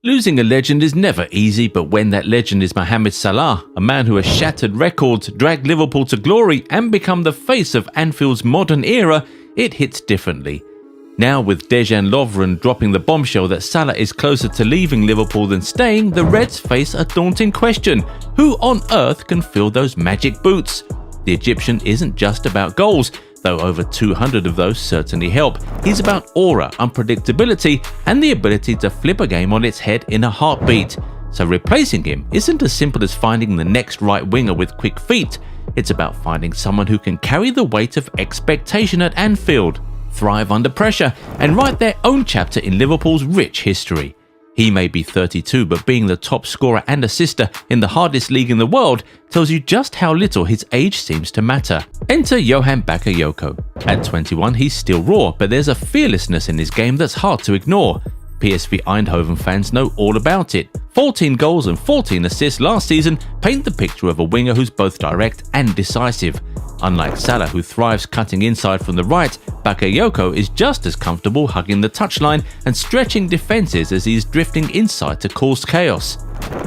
Losing a legend is never easy, but when that legend is Mohamed Salah, a man who has shattered records, dragged Liverpool to glory and become the face of Anfield's modern era, it hits differently. Now with Dejan Lovren dropping the bombshell that Salah is closer to leaving Liverpool than staying, the Reds face a daunting question. Who on earth can fill those magic boots? The Egyptian isn't just about goals, though over 200 of those certainly help. He's about aura, unpredictability, and the ability to flip a game on its head in a heartbeat. So replacing him isn't as simple as finding the next right winger with quick feet. It's about finding someone who can carry the weight of expectation at Anfield, thrive under pressure, and write their own chapter in Liverpool's rich history. He may be 32, but being the top scorer and assister in the hardest league in the world tells you just how little his age seems to matter. Enter Johan Bakayoko. At 21, he's still raw, but there's a fearlessness in his game that's hard to ignore. PSV Eindhoven fans know all about it. 14 goals and 14 assists last season paint the picture of a winger who's both direct and decisive. Unlike Salah, who thrives cutting inside from the right, Bakayoko is just as comfortable hugging the touchline and stretching defences as he's drifting inside to cause chaos.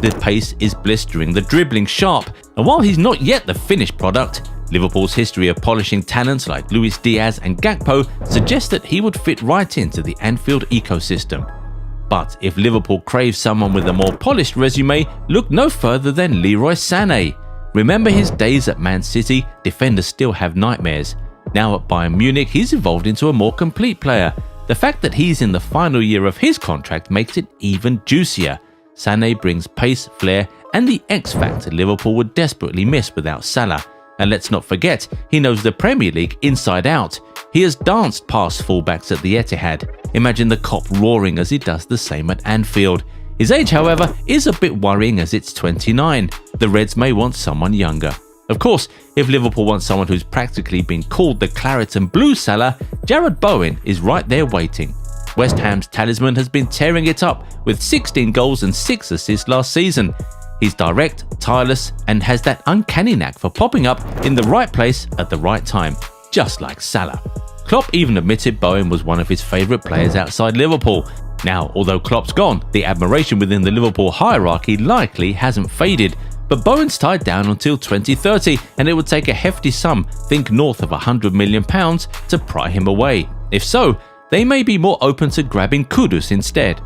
The pace is blistering, the dribbling sharp, and while he's not yet the finished product, Liverpool's history of polishing talents like Luis Diaz and Gakpo suggests that he would fit right into the Anfield ecosystem. But if Liverpool craves someone with a more polished resume, look no further than Leroy Sané. Remember his days at Man City? Defenders still have nightmares. Now at Bayern Munich, he's evolved into a more complete player. The fact that he's in the final year of his contract makes it even juicier. Sané brings pace, flair, and the X factor Liverpool would desperately miss without Salah. And let's not forget, he knows the Premier League inside out. He has danced past fullbacks at the Etihad. Imagine the cop roaring as he does the same at Anfield. His age, however, is a bit worrying as it's 29. The Reds may want someone younger. Of course, if Liverpool wants someone who's practically been called the claret and blue Salah, Jarrod Bowen is right there waiting. West Ham's talisman has been tearing it up with 16 goals and 6 assists last season. He's direct, tireless, and has that uncanny knack for popping up in the right place at the right time, just like Salah. Klopp even admitted Bowen was one of his favourite players outside Liverpool. Now, although Klopp's gone, the admiration within the Liverpool hierarchy likely hasn't faded, but Bowen's tied down until 2030 and it would take a hefty sum, think north of £100 million, to pry him away. If so, they may be more open to grabbing Kudus instead.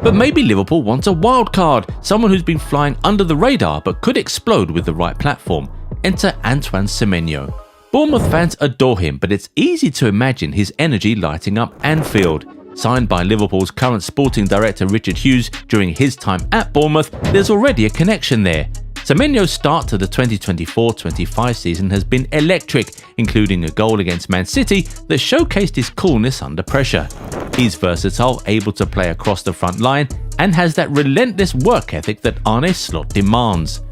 But maybe Liverpool wants a wild card, someone who's been flying under the radar but could explode with the right platform. Enter Antoine Semenyo. Bournemouth fans adore him, but it's easy to imagine his energy lighting up Anfield. Signed by Liverpool's current sporting director Richard Hughes during his time at Bournemouth, there's already a connection there. Semenyo's start to the 2024-25 season has been electric, including a goal against Man City that showcased his coolness under pressure. He's versatile, able to play across the front line, and has that relentless work ethic that Arne Slot demands.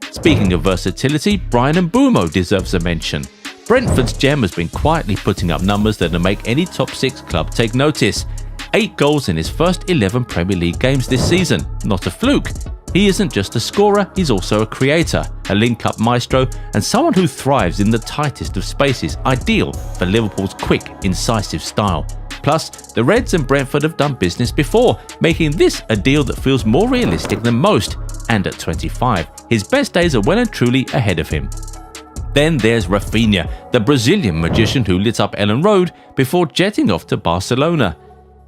Speaking of versatility, Bryan Mbeumo deserves a mention. Brentford's gem has been quietly putting up numbers that'll make any top 6 club take notice. 8 goals in his first 11 Premier League games this season, not a fluke. He isn't just a scorer, he's also a creator, a link-up maestro, and someone who thrives in the tightest of spaces, ideal for Liverpool's quick, incisive style. Plus, the Reds and Brentford have done business before, making this a deal that feels more realistic than most. And at 25, his best days are well and truly ahead of him. Then there's Rafinha, the Brazilian magician who lit up Ellen Road before jetting off to Barcelona.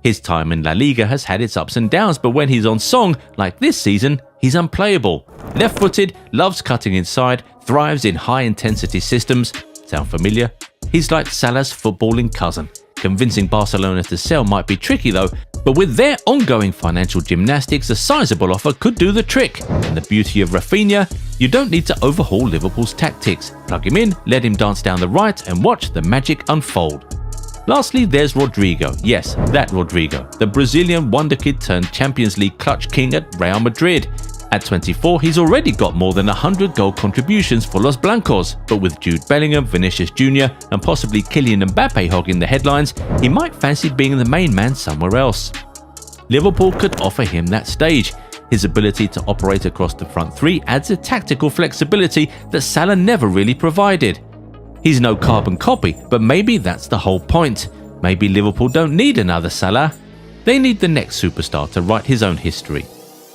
His time in La Liga has had its ups and downs, but when he's on song, like this season, he's unplayable. Left-footed, loves cutting inside, thrives in high-intensity systems. Sound familiar? He's like Salah's footballing cousin. Convincing Barcelona to sell might be tricky though, but with their ongoing financial gymnastics, a sizable offer could do the trick. And the beauty of Rafinha, you don't need to overhaul Liverpool's tactics. Plug him in, let him dance down the right, and watch the magic unfold. Lastly, there's Rodrigo. Yes, that Rodrigo, the Brazilian wonderkid turned Champions League clutch king at Real Madrid. At 24, he's already got more than 100 goal contributions for Los Blancos, but with Jude Bellingham, Vinicius Jr. and possibly Kylian Mbappe hogging the headlines, he might fancy being the main man somewhere else. Liverpool could offer him that stage. His ability to operate across the front three adds a tactical flexibility that Salah never really provided. He's no carbon copy, but maybe that's the whole point. Maybe Liverpool don't need another Salah. They need the next superstar to write his own history.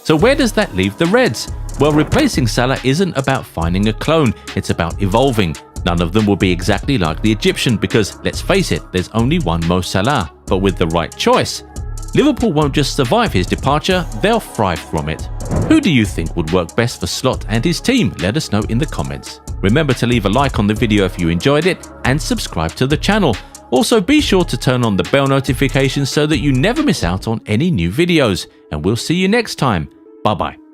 So where does that leave the Reds? Well, replacing Salah isn't about finding a clone, it's about evolving. None of them will be exactly like the Egyptian because, let's face it, there's only one Mo Salah. But with the right choice, Liverpool won't just survive his departure, they'll thrive from it. Who do you think would work best for Slot and his team? Let us know in the comments. Remember to leave a like on the video if you enjoyed it and subscribe to the channel. Also, be sure to turn on the bell notifications so that you never miss out on any new videos. And we'll see you next time. Bye bye.